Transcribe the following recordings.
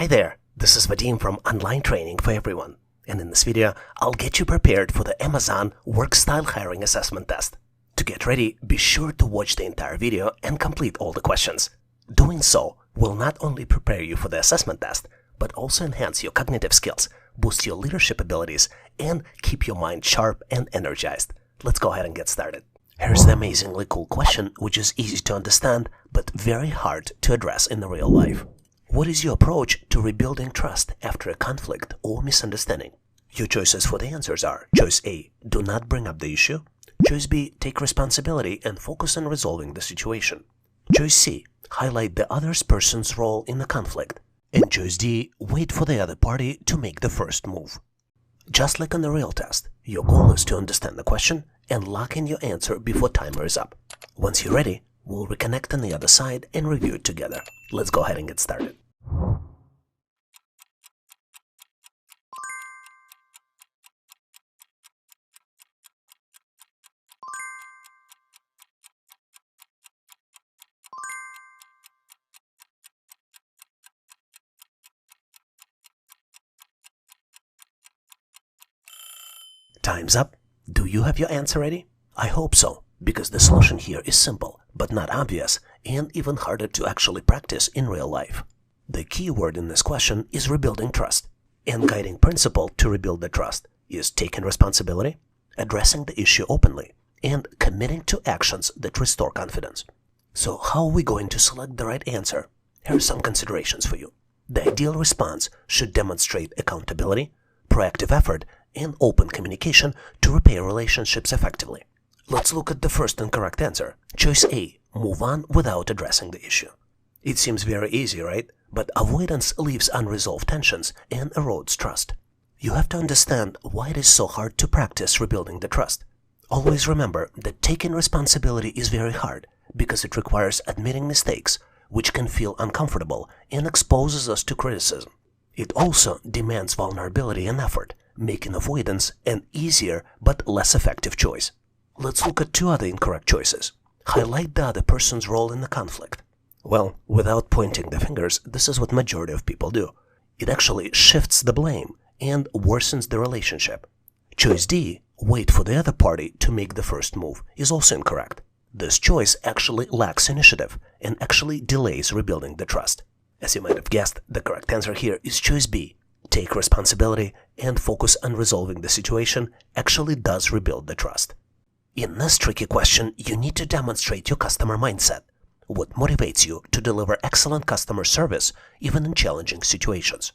Hi there, this is Vadim from Online Training for Everyone, and in this video, I'll get you prepared for the Amazon Work Style Hiring Assessment Test. To get ready, be sure to watch the entire video and complete all the questions. Doing so will not only prepare you for the assessment test, but also enhance your cognitive skills, boost your leadership abilities, and keep your mind sharp and energized. Let's go ahead and get started. Here's the amazingly cool question, which is easy to understand, but very hard to address in the real life. What is your approach to rebuilding trust after a conflict or misunderstanding? Your choices for the answers are: Choice A, do not bring up the issue. Choice B, take responsibility and focus on resolving the situation. Choice C, highlight the other person's role in the conflict. And choice D, wait for the other party to make the first move. Just like on the real test, your goal is to understand the question and lock in your answer before timer is up. Once you're ready, we'll reconnect on the other side and review it together. Let's go ahead and get started. Time's up. Do you have your answer ready? I hope so, because the solution here is simple, but not obvious, and even harder to actually practice in real life. The key word in this question is rebuilding trust, and guiding principle to rebuild the trust is taking responsibility, addressing the issue openly, and committing to actions that restore confidence. So how are we going to select the right answer? Here are some considerations for you. The ideal response should demonstrate accountability, proactive effort, and open communication to repair relationships effectively. Let's look at the first and correct answer. Choice A, move on without addressing the issue. It seems very easy, right? But avoidance leaves unresolved tensions and erodes trust. You have to understand why it is so hard to practice rebuilding the trust. Always remember that taking responsibility is very hard because it requires admitting mistakes, which can feel uncomfortable and exposes us to criticism. It also demands vulnerability and effort, making avoidance an easier but less effective choice. Let's look at two other incorrect choices. Highlight the other person's role in the conflict. Well, without pointing the fingers, this is what majority of people do. It actually shifts the blame and worsens the relationship. Choice D, wait for the other party to make the first move, is also incorrect. This choice actually lacks initiative and actually delays rebuilding the trust. As you might have guessed, the correct answer here is choice B. Take responsibility and focus on resolving the situation actually does rebuild the trust. In this tricky question, you need to demonstrate your customer mindset. What motivates you to deliver excellent customer service even in challenging situations?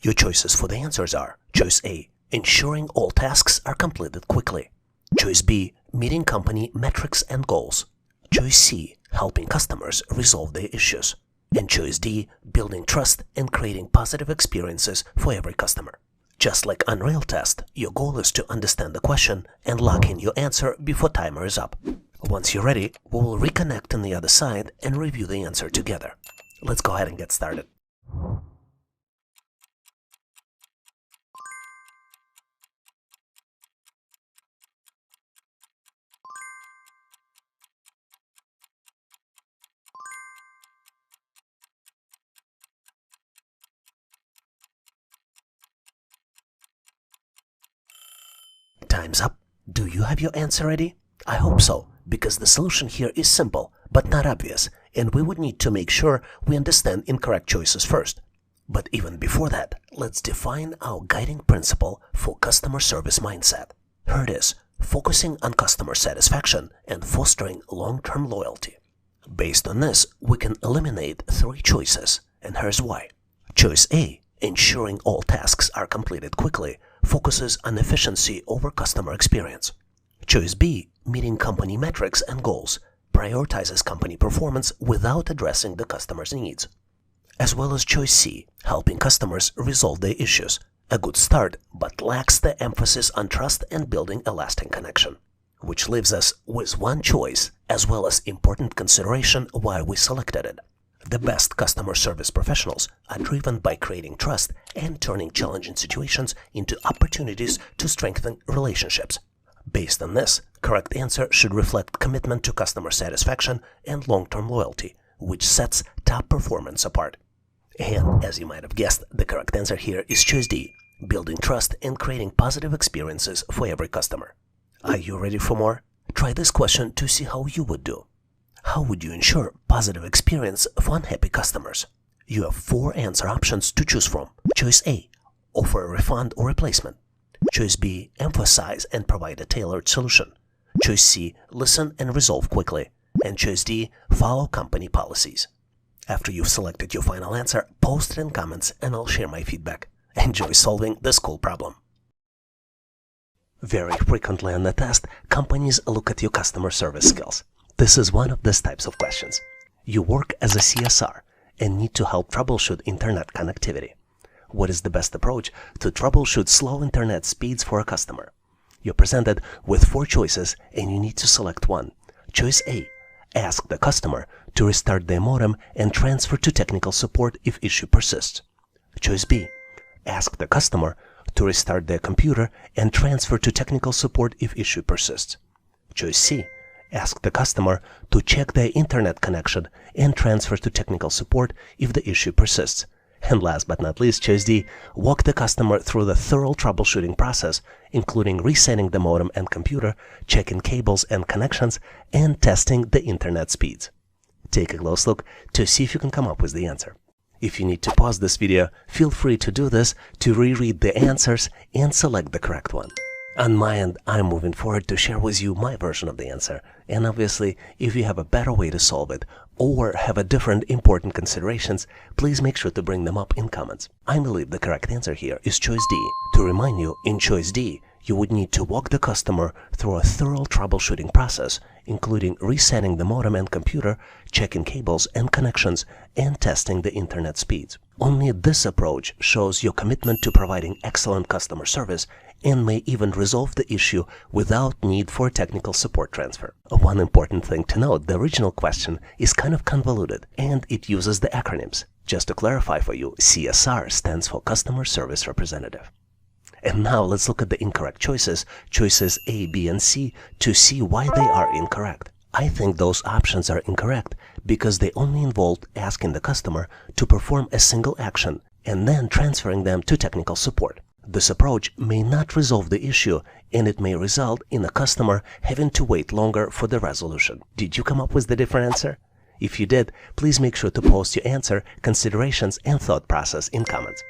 Your choices for the answers are: Choice A, ensuring all tasks are completed quickly. Choice B, meeting company metrics and goals. Choice C, helping customers resolve their issues. And choice D, building trust and creating positive experiences for every customer. Just like on real test, your goal is to understand the question and lock in your answer before timer is up. Once you're ready, we will reconnect on the other side and review the answer together. Let's go ahead and get started. Time's up. Do you have your answer ready? I hope so, because the solution here is simple, but not obvious, and we would need to make sure we understand incorrect choices first. But even before that, let's define our guiding principle for customer service mindset. Here it is: focusing on customer satisfaction and fostering long-term loyalty. Based on this, we can eliminate three choices, and here's why. Choice A, ensuring all tasks are completed quickly, focuses on efficiency over customer experience. Choice B, meeting company metrics and goals, prioritizes company performance without addressing the customer's needs. As well as choice C, helping customers resolve their issues. A good start, but lacks the emphasis on trust and building a lasting connection. Which leaves us with one choice, as well as important consideration why we selected it. The best customer service professionals are driven by creating trust and turning challenging situations into opportunities to strengthen relationships. Based on this, correct answer should reflect commitment to customer satisfaction and long-term loyalty, which sets top performance apart. And as you might have guessed, the correct answer here is choice D, building trust and creating positive experiences for every customer. Are you ready for more? Try this question to see how you would do. How would you ensure positive experience for unhappy customers? You have 4 answer options to choose from. Choice A, offer a refund or replacement. Choice B, emphasize and provide a tailored solution. Choice C, listen and resolve quickly. And choice D, follow company policies. After you've selected your final answer, post it in comments and I'll share my feedback. Enjoy solving this cool problem. Very frequently on the test, companies look at your customer service skills. This is one of these types of questions. You work as a CSR and need to help troubleshoot internet connectivity. What is the best approach to troubleshoot slow internet speeds for a customer? You're presented with 4 choices and you need to select one. Choice A, ask the customer to restart their modem and transfer to technical support if issue persists. Choice B, ask the customer to restart their computer and transfer to technical support if issue persists. Choice C, ask the customer to check their internet connection and transfer to technical support if the issue persists. And last but not least, choice D, walk the customer through the thorough troubleshooting process, including resetting the modem and computer, checking cables and connections, and testing the internet speeds. Take a close look to see if you can come up with the answer. If you need to pause this video, feel free to do this to reread the answers and select the correct one. On my end, I'm moving forward to share with you my version of the answer. And obviously, if you have a better way to solve it or have a different important considerations, please make sure to bring them up in comments. I believe the correct answer here is choice D. To remind you, in choice D, you would need to walk the customer through a thorough troubleshooting process, including resetting the modem and computer, checking cables and connections, and testing the internet speeds. Only this approach shows your commitment to providing excellent customer service and may even resolve the issue without need for technical support transfer. One important thing to note, the original question is kind of convoluted and it uses the acronyms. Just to clarify for you, CSR stands for Customer Service Representative. And now let's look at the incorrect choices, choices A, B, and C, to see why they are incorrect. I think those options are incorrect because they only involved asking the customer to perform a single action and then transferring them to technical support. This approach may not resolve the issue and it may result in a customer having to wait longer for the resolution. Did you come up with the different answer? If you did, please make sure to post your answer, considerations, and thought process in comments.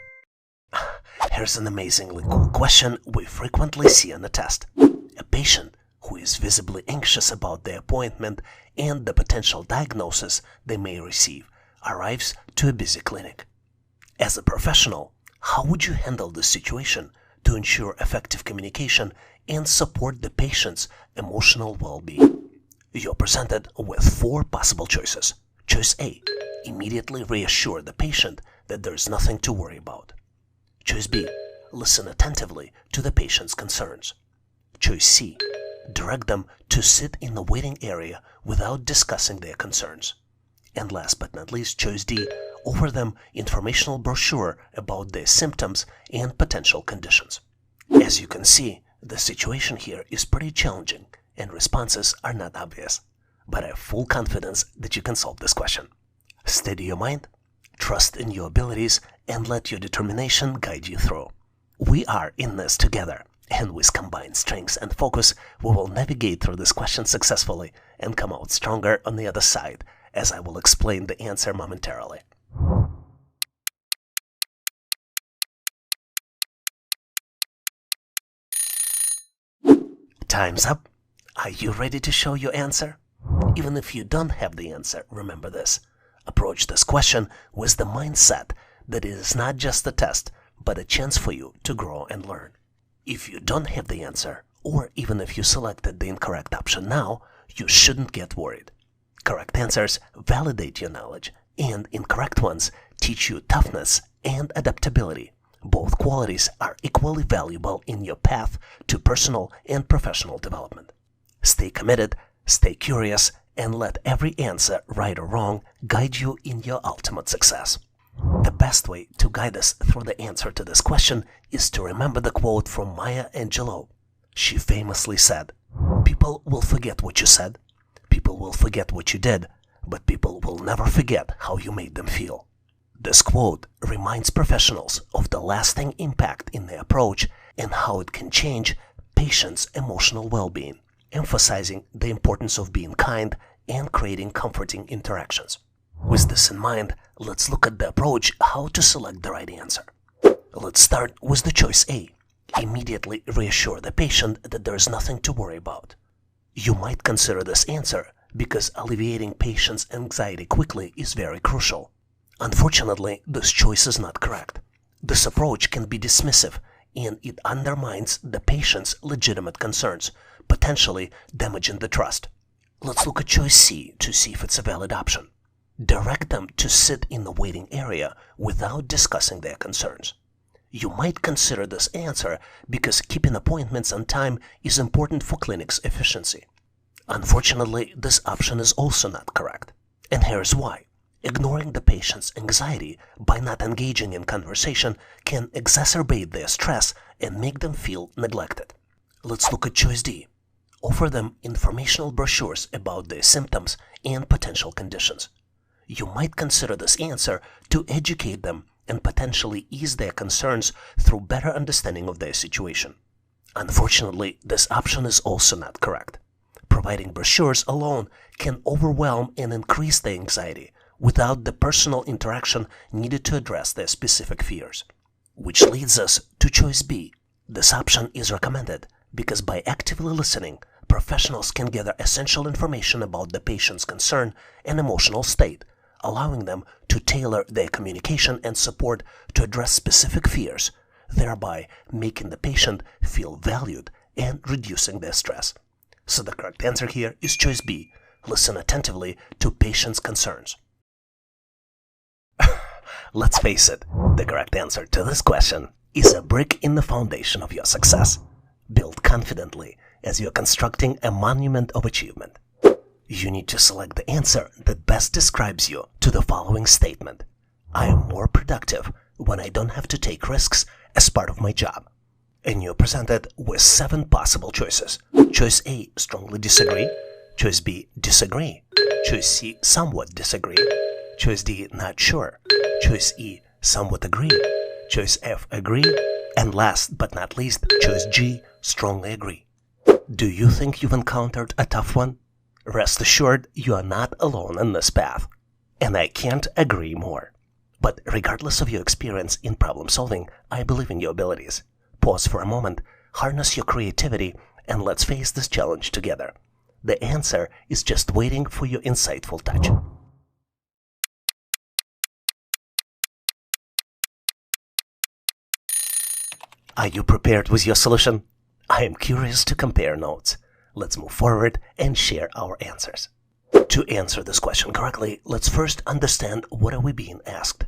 Here's an amazingly cool question we frequently see on the test. A patient who is visibly anxious about their appointment and the potential diagnosis they may receive arrives to a busy clinic. As a professional, how would you handle this situation to ensure effective communication and support the patient's emotional well-being? You're presented with 4 possible choices. Choice A, immediately reassure the patient that there's nothing to worry about. Choice B, listen attentively to the patient's concerns. Choice C, direct them to sit in the waiting area without discussing their concerns. And last but not least, choice D, offer them informational brochure about their symptoms and potential conditions. As you can see, the situation here is pretty challenging and responses are not obvious, but I have full confidence that you can solve this question. Steady your mind, trust in your abilities, and let your determination guide you through. We are in this together, and with combined strengths and focus, we will navigate through this question successfully and come out stronger on the other side, as I will explain the answer momentarily. Time's up. Are you ready to show your answer? Even if you don't have the answer, remember this. Approach this question with the mindset that it is not just a test, but a chance for you to grow and learn. If you don't have the answer, or even if you selected the incorrect option now, you shouldn't get worried. Correct answers validate your knowledge, and incorrect ones teach you toughness and adaptability. Both qualities are equally valuable in your path to personal and professional development. Stay committed, stay curious, and let every answer, right or wrong, guide you in your ultimate success. The best way to guide us through the answer to this question is to remember the quote from Maya Angelou. She famously said, "People will forget what you said, people will forget what you did, but people will never forget how you made them feel." This quote reminds professionals of the lasting impact in their approach and how it can change patients' emotional well-being, emphasizing the importance of being kind and creating comforting interactions. With this in mind, let's look at the approach how to select the right answer. Let's start with the choice A. Immediately reassure the patient that there is nothing to worry about. You might consider this answer because alleviating patients' anxiety quickly is very crucial. Unfortunately, this choice is not correct. This approach can be dismissive and it undermines the patient's legitimate concerns, potentially damaging the trust. Let's look at choice C to see if it's a valid option. Direct them to sit in the waiting area without discussing their concerns. You might consider this answer because keeping appointments on time is important for clinic's efficiency. Unfortunately, this option is also not correct. And here's why. Ignoring the patient's anxiety by not engaging in conversation can exacerbate their stress and make them feel neglected. Let's look at choice D. Offer them informational brochures about their symptoms and potential conditions. You might consider this answer to educate them and potentially ease their concerns through better understanding of their situation. Unfortunately, this option is also not correct. Providing brochures alone can overwhelm and increase their anxiety without the personal interaction needed to address their specific fears. Which leads us to choice B. This option is recommended because by actively listening, professionals can gather essential information about the patient's concern and emotional state, allowing them to tailor their communication and support to address specific fears, thereby making the patient feel valued and reducing their stress. So the correct answer here is choice B. Listen attentively to patients' concerns. Let's face it, the correct answer to this question is a brick in the foundation of your success. Build confidently as you're constructing a monument of achievement. You need to select the answer that best describes you to the following statement. I am more productive when I don't have to take risks as part of my job. And you're presented with 7 possible choices. Choice A, strongly disagree. Choice B, disagree. Choice C, somewhat disagree. Choice D, not sure. Choice E, somewhat agree. Choice F, agree. And last but not least, choice G, strongly agree. Do you think you've encountered a tough one? Rest assured, you are not alone in this path. And I can't agree more. But regardless of your experience in problem solving, I believe in your abilities. Pause for a moment, harness your creativity, and let's face this challenge together. The answer is just waiting for your insightful touch. Are you prepared with your solution? I am curious to compare notes. Let's move forward and share our answers. To answer this question correctly, let's first understand what are we being asked.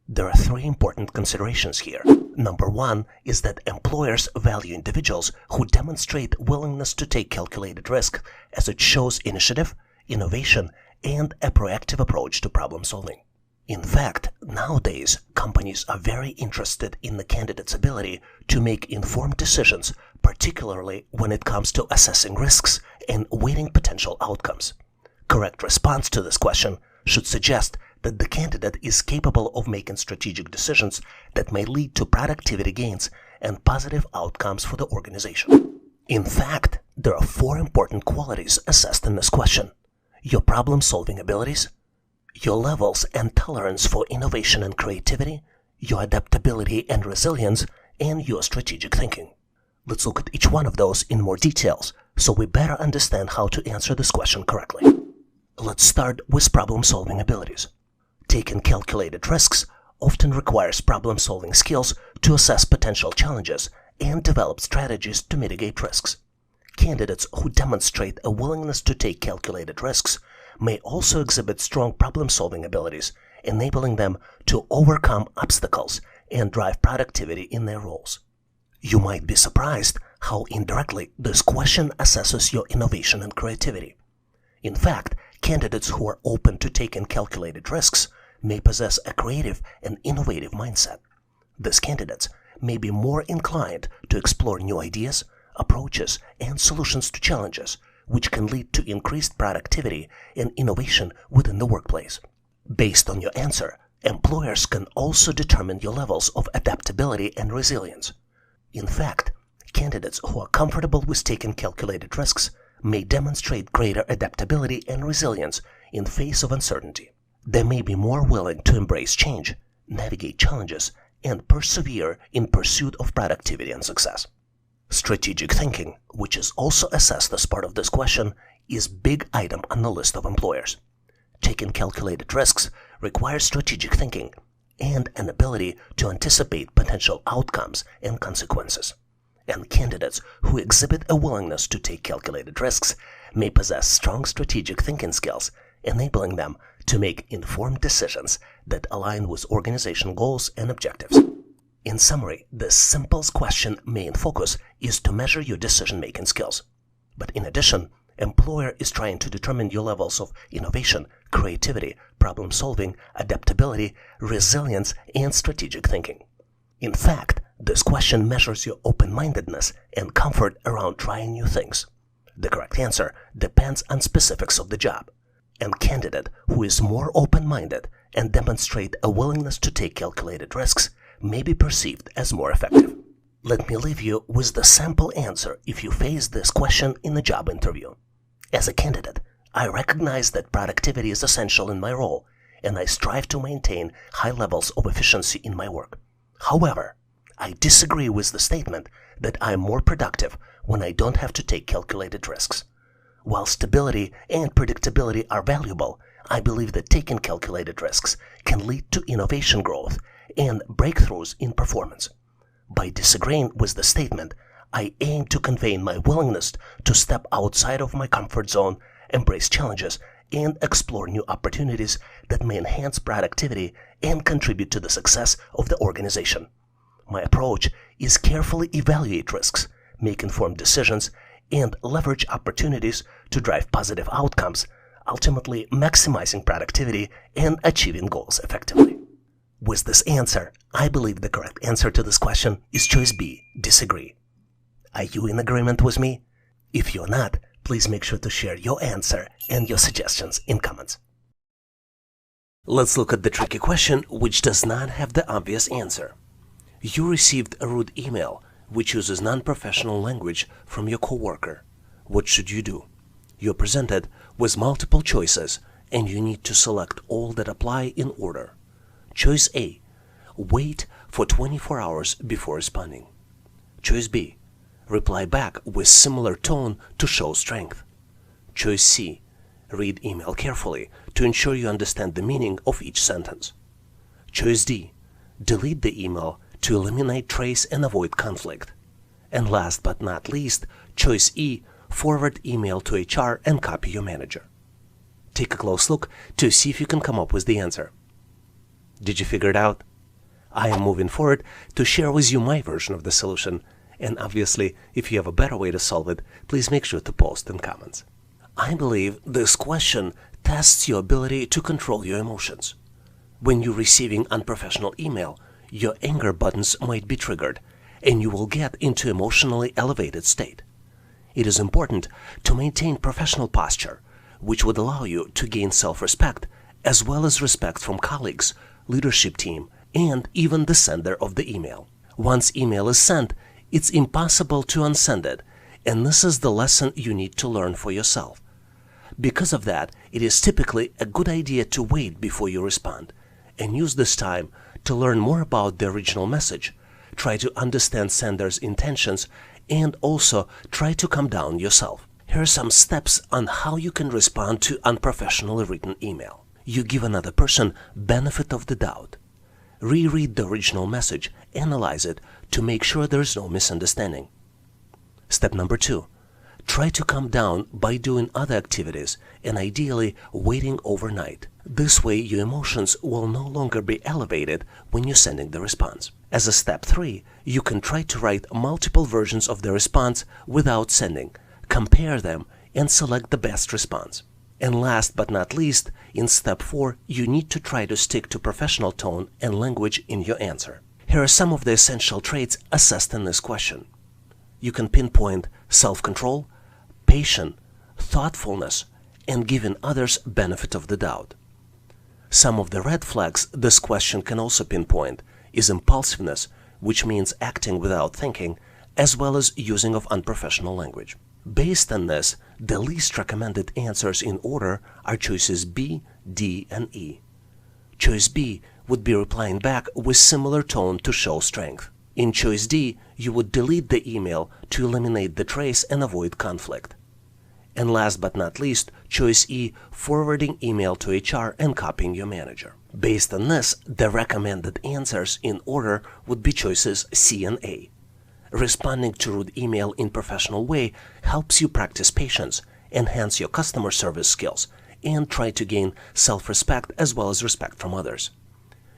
There are 3 important considerations here. Number 1 is that employers value individuals who demonstrate willingness to take calculated risk as it shows initiative, innovation, and a proactive approach to problem solving. In fact, nowadays, companies are very interested in the candidate's ability to make informed decisions, particularly when it comes to assessing risks and weighting potential outcomes. Correct response to this question should suggest that the candidate is capable of making strategic decisions that may lead to productivity gains and positive outcomes for the organization. In fact, there are 4 important qualities assessed in this question: your problem-solving abilities, your levels and tolerance for innovation and creativity, your adaptability and resilience, and your strategic thinking. Let's look at each one of those in more details so we better understand how to answer this question correctly. Let's start with problem-solving abilities. Taking calculated risks often requires problem-solving skills to assess potential challenges and develop strategies to mitigate risks. Candidates who demonstrate a willingness to take calculated risks may also exhibit strong problem-solving abilities, enabling them to overcome obstacles and drive productivity in their roles. You might be surprised how indirectly this question assesses your innovation and creativity. In fact, candidates who are open to taking calculated risks may possess a creative and innovative mindset. These candidates may be more inclined to explore new ideas, approaches, and solutions to challenges, which can lead to increased productivity and innovation within the workplace. Based on your answer, Employers can also determine your levels of adaptability and resilience. In fact, candidates who are comfortable with taking calculated risks may demonstrate greater adaptability and resilience in face of uncertainty. They may be more willing to embrace change, navigate challenges, and persevere in pursuit of productivity and success. Strategic thinking, which is also assessed as part of this question, is a big item on the list of employers. Taking calculated risks requires strategic thinking and an ability to anticipate potential outcomes and consequences. And candidates who exhibit a willingness to take calculated risks may possess strong strategic thinking skills, enabling them to make informed decisions that align with organization goals and objectives. In summary, the simplest question main focus is to measure your decision-making skills. But in addition, employer is trying to determine your levels of innovation, creativity, problem-solving, adaptability, resilience, and strategic thinking. In fact, this question measures your open-mindedness and comfort around trying new things. The correct answer depends on specifics of the job. A candidate who is more open-minded and demonstrate a willingness to take calculated risks may be perceived as more effective. Let me leave you with the sample answer if you face this question in a job interview. As a candidate, I recognize that productivity is essential in my role, and I strive to maintain high levels of efficiency in my work. However, I disagree with the statement that I am more productive when I don't have to take calculated risks. While stability and predictability are valuable, I believe that taking calculated risks can lead to innovation growth and breakthroughs in performance. By disagreeing with the statement, I aim to convey my willingness to step outside of my comfort zone, embrace challenges, and explore new opportunities that may enhance productivity and contribute to the success of the organization. My approach is carefully evaluate risks, make informed decisions, and leverage opportunities to drive positive outcomes, ultimately maximizing productivity and achieving goals effectively. With this answer, I believe the correct answer to this question is choice B, disagree. Are you in agreement with me? If you're not, please make sure to share your answer and your suggestions in comments. Let's look at the tricky question which does not have the obvious answer. You received a rude email which uses non-professional language from your coworker. What should you do? You're presented with multiple choices and you need to select all that apply in order. Choice A. Wait for 24 hours before responding. Choice B. Reply back with similar tone to show strength. Choice C. Read email carefully to ensure you understand the meaning of each sentence. Choice D. Delete the email to eliminate trace and avoid conflict. And last but not least, choice E. Forward email to HR and copy your manager. Take a close look to see if you can come up with the answer. Did you figure it out? I am moving forward to share with you my version of the solution, and obviously, if you have a better way to solve it, please make sure to post in comments. I believe this question tests your ability to control your emotions. When you're receiving unprofessional email, your anger buttons might be triggered, and you will get into emotionally elevated state. It is important to maintain professional posture, which would allow you to gain self-respect, as well as respect from colleagues, leadership team, and even the sender of the email. Once email is sent, it's impossible to unsend it, and this is the lesson you need to learn for yourself. Because of that, it is typically a good idea to wait before you respond, and use this time to learn more about the original message, try to understand sender's intentions, and also try to calm down yourself. Here are some steps on how you can respond to unprofessionally written email. You give another person benefit of the doubt. Reread the original message, analyze it to make sure there is no misunderstanding. Step number 2. Try to calm down by doing other activities and ideally waiting overnight. This way your emotions will no longer be elevated when you're sending the response. As a step 3, you can try to write multiple versions of the response without sending, compare them, and select the best response. And last but not least, in step 4, you need to try to stick to professional tone and language in your answer. Here are some of the essential traits assessed in this question. You can pinpoint self-control, patience, thoughtfulness, and giving others benefit of the doubt. Some of the red flags this question can also pinpoint is impulsiveness, which means acting without thinking, as well as using of unprofessional language. Based on this, the least recommended answers in order are choices B, D, and E. Choice B would be replying back with similar tone to show strength. In choice D, you would delete the email to eliminate the trace and avoid conflict. And last but not least, choice E, forwarding email to HR and copying your manager. Based on this, the recommended answers in order would be choices C and A. Responding to rude email in professional way helps you practice patience, enhance your customer service skills, and try to gain self-respect as well as respect from others.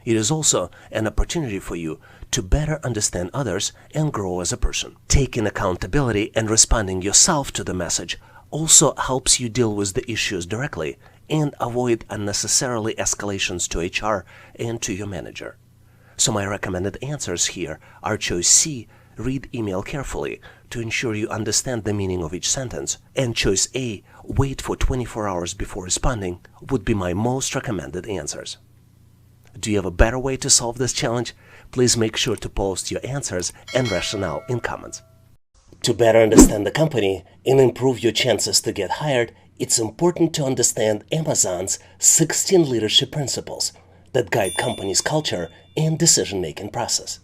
It is also an opportunity for you to better understand others and grow as a person. Taking accountability and responding yourself to the message also helps you deal with the issues directly and avoid unnecessarily escalations to HR and to your manager. So my recommended answers here are choice C, read email carefully to ensure you understand the meaning of each sentence, and choice A, wait for 24 hours before responding, would be my most recommended answers. Do you have a better way to solve this challenge? Please make sure to post your answers and rationale in comments. To better understand the company and improve your chances to get hired, it's important to understand Amazon's 16 leadership principles that guide companies' culture and decision-making process.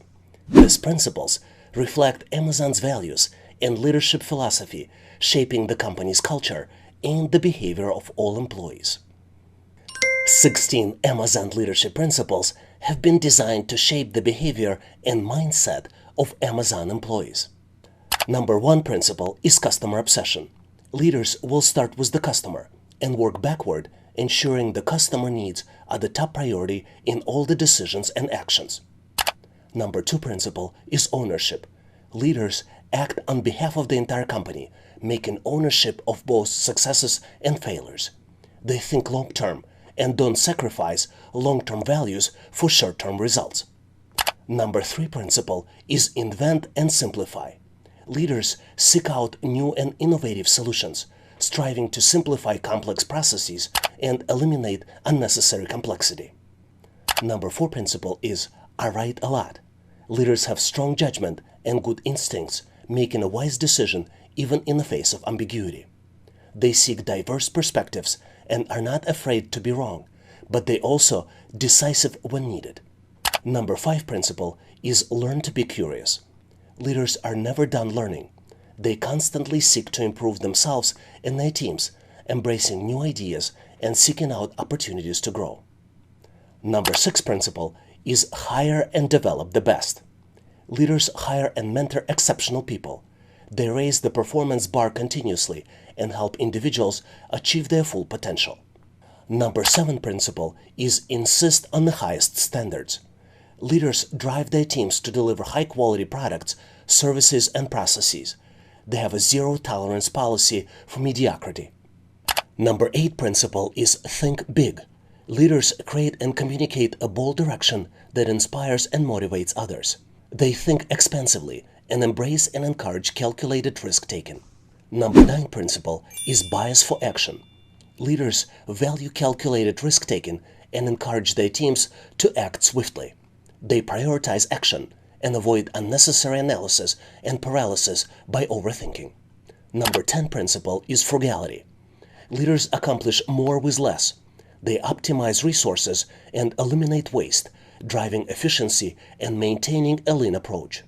These principles reflect Amazon's values and leadership philosophy, shaping the company's culture and the behavior of all employees. 16 Amazon leadership principles have been designed to shape the behavior and mindset of Amazon employees. Number 1 principle is customer obsession. Leaders will start with the customer and work backward, ensuring the customer needs are the top priority in all the decisions and actions. Number 2 principle is ownership. Leaders act on behalf of the entire company, making ownership of both successes and failures. They think long-term and don't sacrifice long-term values for short-term results. Number 3 principle is invent and simplify. Leaders seek out new and innovative solutions, striving to simplify complex processes and eliminate unnecessary complexity. Number 4 principle is I write a lot. Leaders have strong judgment and good instincts, making a wise decision even in the face of ambiguity. They seek diverse perspectives and are not afraid to be wrong, but they also decisive when needed. Number 5 principle is learn to be curious. Leaders are never done learning. They constantly seek to improve themselves and their teams, embracing new ideas and seeking out opportunities to grow. Number 6 principle is hire and develop the best. Leaders hire and mentor exceptional people. They raise the performance bar continuously and help individuals achieve their full potential. Number 7 principle is insist on the highest standards. Leaders drive their teams to deliver high-quality products, services, and processes. They have a zero-tolerance policy for mediocrity. Number 8 principle is think big. Leaders create and communicate a bold direction that inspires and motivates others. They think expansively and embrace and encourage calculated risk-taking. Number 9 principle is bias for action. Leaders value calculated risk-taking and encourage their teams to act swiftly. They prioritize action and avoid unnecessary analysis and paralysis by overthinking. Number 10 principle is frugality. Leaders accomplish more with less. They optimize resources and eliminate waste, driving efficiency and maintaining a lean approach.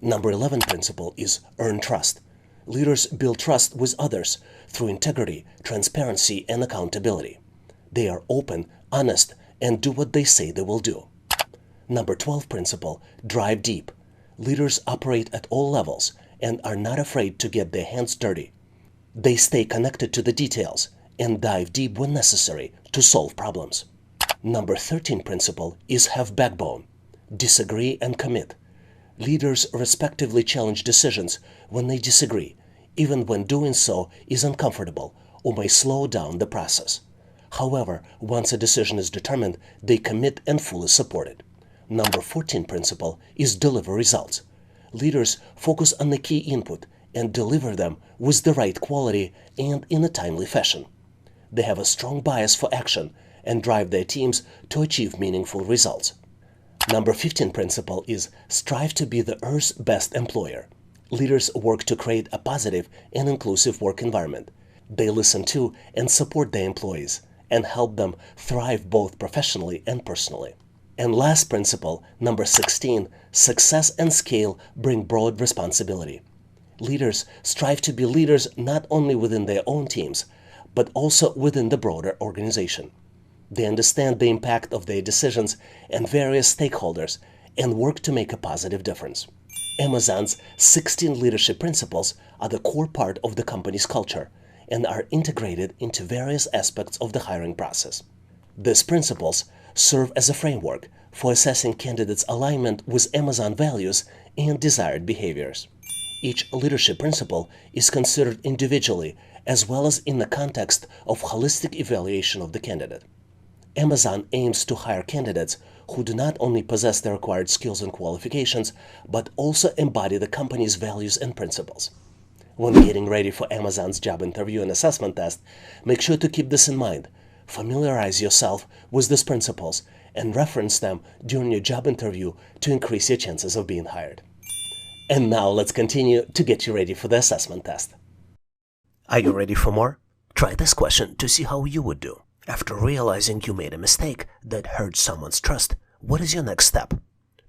Number 11 principle is earn trust. Leaders build trust with others through integrity, transparency, and accountability. They are open, honest, and do what they say they will do. Number 12 principle, drive deep. Leaders operate at all levels and are not afraid to get their hands dirty. They stay connected to the details and dive deep when necessary to solve problems. Number 13 principle is have backbone. Disagree and commit. Leaders respectively challenge decisions when they disagree, even when doing so is uncomfortable or may slow down the process. However, once a decision is determined, they commit and fully support it. Number 14 principle is deliver results. Leaders focus on the key input and deliver them with the right quality and in a timely fashion. They have a strong bias for action and drive their teams to achieve meaningful results. Number 15 principle is strive to be the Earth's best employer. Leaders work to create a positive and inclusive work environment. They listen to and support their employees and help them thrive both professionally and personally. And last principle, number 16, success and scale bring broad responsibility. Leaders strive to be leaders not only within their own teams, but also within the broader organization. They understand the impact of their decisions and various stakeholders and work to make a positive difference. Amazon's 16 leadership principles are the core part of the company's culture and are integrated into various aspects of the hiring process. These principles serve as a framework for assessing candidates' alignment with Amazon values and desired behaviors. Each leadership principle is considered individually as well as in the context of holistic evaluation of the candidate. Amazon aims to hire candidates who do not only possess the required skills and qualifications, but also embody the company's values and principles. When getting ready for Amazon's job interview and assessment test, make sure to keep this in mind. Familiarize yourself with these principles and reference them during your job interview to increase your chances of being hired. And now let's continue to get you ready for the assessment test. Are you ready for more? Try this question to see how you would do. After realizing you made a mistake that hurt someone's trust, what is your next step?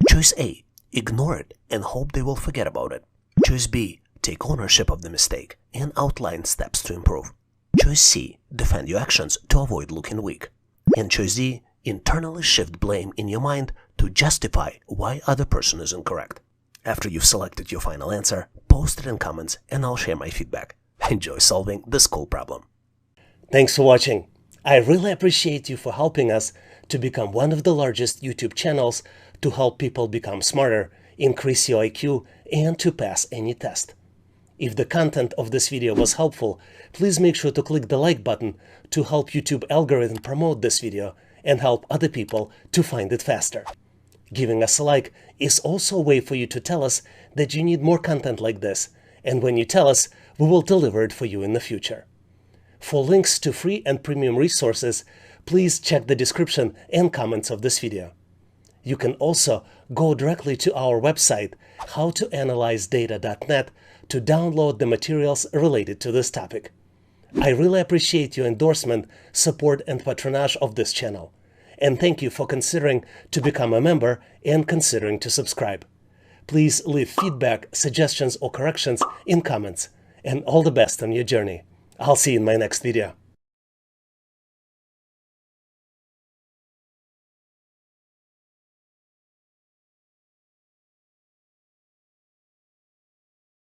Choice A. Ignore it and hope they will forget about it. Choice B. Take ownership of the mistake and outline steps to improve. Choice C. Defend your actions to avoid looking weak. And choice D. Internally shift blame in your mind to justify why other person is incorrect. After you've selected your final answer, post it in comments and I'll share my feedback. Enjoy solving this cool problem. Thanks for watching. I really appreciate you for helping us to become one of the largest YouTube channels to help people become smarter, increase your IQ, and to pass any test. If the content of this video was helpful, please make sure to click the like button to help YouTube algorithm promote this video and help other people to find it faster. Giving us a like is also a way for you to tell us that you need more content like this, and when you tell us, we will deliver it for you in the future. For links to free and premium resources, please check the description and comments of this video. You can also go directly to our website, howtoanalyzedata.net, to download the materials related to this topic. I really appreciate your endorsement, support, and patronage of this channel. And thank you for considering to become a member and considering to subscribe. Please leave feedback, suggestions, or corrections in comments. And all the best on your journey. I'll see you in my next video.